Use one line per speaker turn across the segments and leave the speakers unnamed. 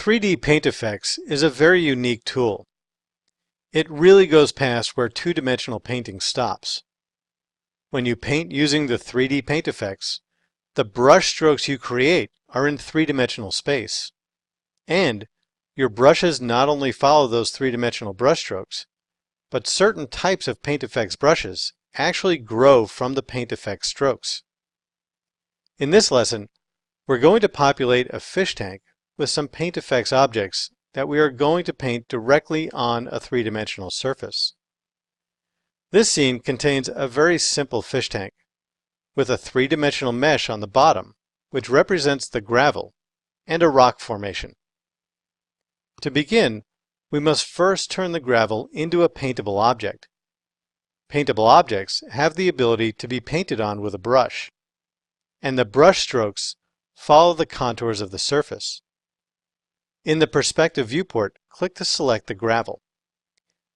3D Paint Effects is a very unique tool. It really goes past where two-dimensional painting stops. When you paint using the 3D Paint Effects, the brush strokes you create are in three-dimensional space. And your brushes not only follow those three-dimensional brush strokes, but certain types of Paint Effects brushes actually grow from the Paint Effects strokes. In this lesson, we're going to populate a fish tank with some Paint Effects objects that we are going to paint directly on a three-dimensional surface. This scene contains a very simple fish tank with a three-dimensional mesh on the bottom, which represents the gravel, and a rock formation. To begin, we must first turn the gravel into a paintable object. Paintable objects have the ability to be painted on with a brush, and the brush strokes follow the contours of the surface. In the perspective viewport, click to select the gravel.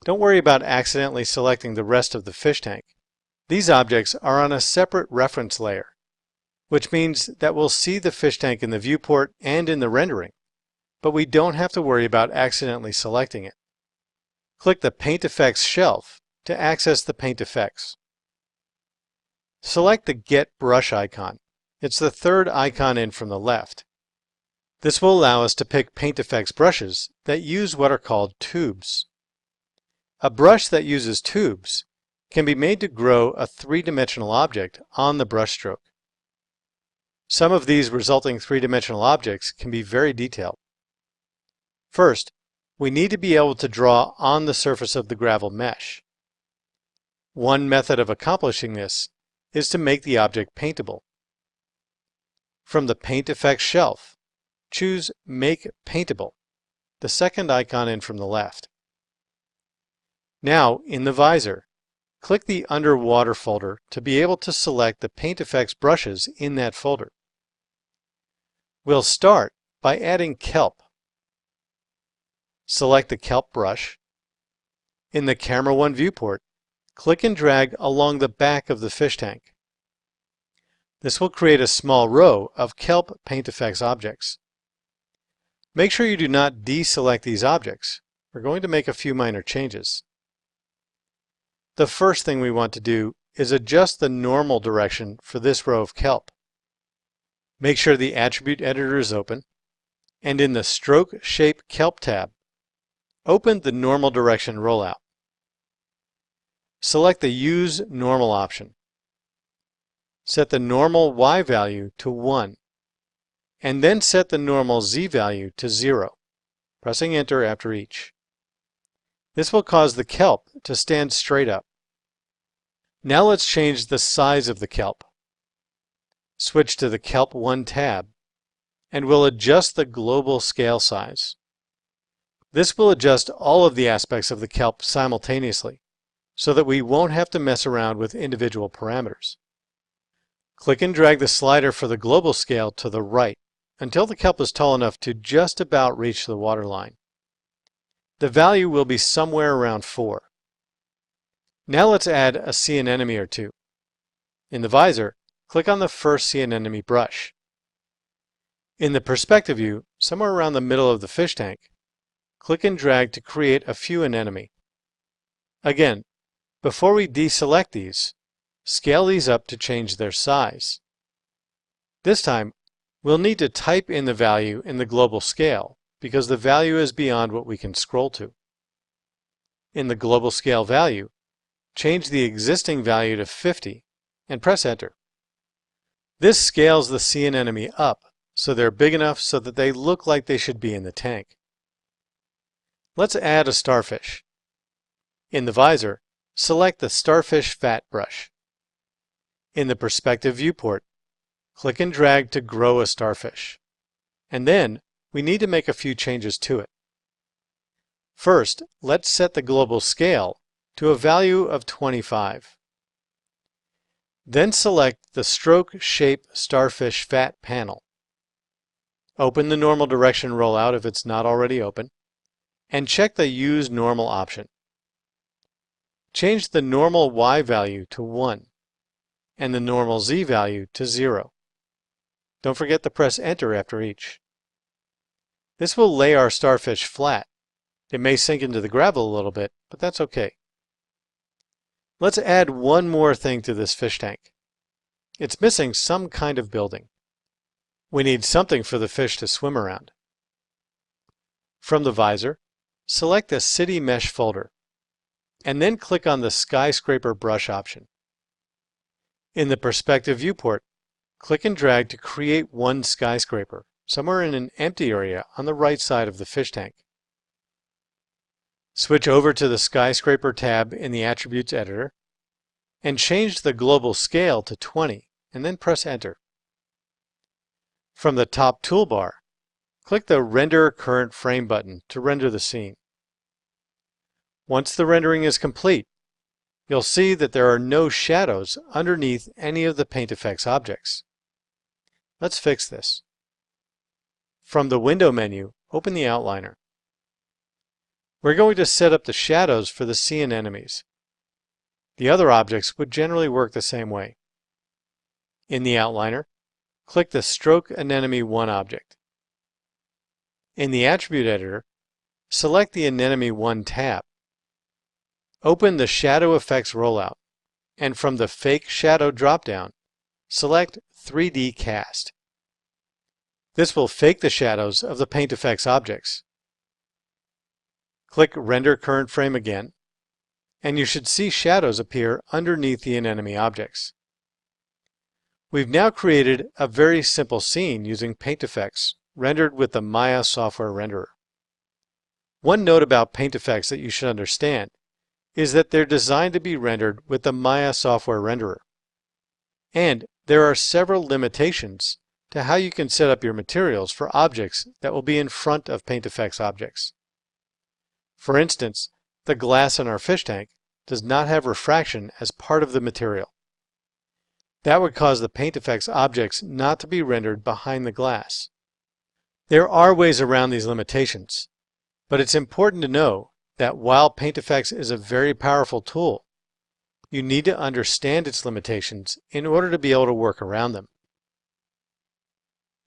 Don't worry about accidentally selecting the rest of the fish tank. These objects are on a separate reference layer, which means that we'll see the fish tank in the viewport and in the rendering, but we don't have to worry about accidentally selecting it. Click the Paint Effects shelf to access the Paint Effects. Select the Get Brush icon. It's the third icon in from the left. This will allow us to pick Paint Effects brushes that use what are called tubes. A brush that uses tubes can be made to grow a three-dimensional object on the brushstroke. Some of these resulting three-dimensional objects can be very detailed. First, we need to be able to draw on the surface of the gravel mesh. One method of accomplishing this is to make the object paintable. From the Paint Effects shelf, choose Make Paintable, the second icon in from the left. Now, in the visor, click the Underwater folder to be able to select the Paint Effects brushes in that folder. We'll start by adding Kelp. Select the Kelp brush. In the Camera 1 viewport, click and drag along the back of the fish tank. This will create a small row of Kelp Paint Effects objects. Make sure you do not deselect these objects. We're going to make a few minor changes. The first thing we want to do is adjust the normal direction for this row of Kelp. Make sure the Attribute Editor is open, and in the Stroke Shape Kelp tab, open the Normal Direction rollout. Select the Use Normal option. Set the normal Y value to 1, and then set the normal Z value to 0, pressing Enter after each. This will cause the kelp to stand straight up. Now let's change the size of the kelp. Switch to the Kelp 1 tab, and we'll adjust the global scale size. This will adjust all of the aspects of the kelp simultaneously, so that we won't have to mess around with individual parameters. Click and drag the slider for the global scale to the right until the kelp is tall enough to just about reach the waterline. The value will be somewhere around 4. Now let's add a sea anemone or two. In the visor, click on the first sea anemone brush. In the perspective view, somewhere around the middle of the fish tank, click and drag to create a few anemone. Again, before we deselect these, scale these up to change their size. This time, we'll need to type in the value in the global scale because the value is beyond what we can scroll to. In the global scale value, change the existing value to 50 and press Enter. This scales the sea anemone up so they're big enough so that they look like they should be in the tank. Let's add a starfish. In the visor, select the Starfish Fat brush. In the perspective viewport, click and drag to grow a starfish. And then we need to make a few changes to it. First, let's set the global scale to a value of 25. Then select the Stroke Shape Starfish Fat panel. Open the Normal Direction rollout if it's not already open, and check the Use Normal option. Change the normal Y value to 1 and the normal Z value to 0. Don't forget to press Enter after each. This will lay our starfish flat. It may sink into the gravel a little bit, but that's okay. Let's add one more thing to this fish tank. It's missing some kind of building. We need something for the fish to swim around. From the visor, select the City Mesh folder, and then click on the Skyscraper Brush option. In the Perspective viewport, click and drag to create one skyscraper, somewhere in an empty area on the right side of the fish tank. Switch over to the Skyscraper tab in the Attributes editor, and change the global scale to 20, and then press Enter. From the top toolbar, click the Render Current Frame button to render the scene. Once the rendering is complete, you'll see that there are no shadows underneath any of the Paint Effects objects. Let's fix this. From the Window menu, open the Outliner. We're going to set up the shadows for the sea and enemies. The other objects would generally work the same way. In the Outliner, click the Stroke Anemone 1 object. In the Attribute Editor, select the Anemone 1 tab. Open the Shadow Effects rollout, and from the Fake Shadow dropdown, select 3D Cast. This will fake the shadows of the Paint Effects objects. Click Render Current Frame again, and you should see shadows appear underneath the anemone objects. We've now created a very simple scene using Paint Effects, rendered with the Maya software renderer. One note about Paint Effects that you should understand is that they're designed to be rendered with the Maya software renderer. And there are several limitations to how you can set up your materials for objects that will be in front of Paint Effects objects. For instance, the glass in our fish tank does not have refraction as part of the material. That would cause the Paint Effects objects not to be rendered behind the glass. There are ways around these limitations, but it's important to know that while Paint Effects is a very powerful tool, you need to understand its limitations in order to be able to work around them.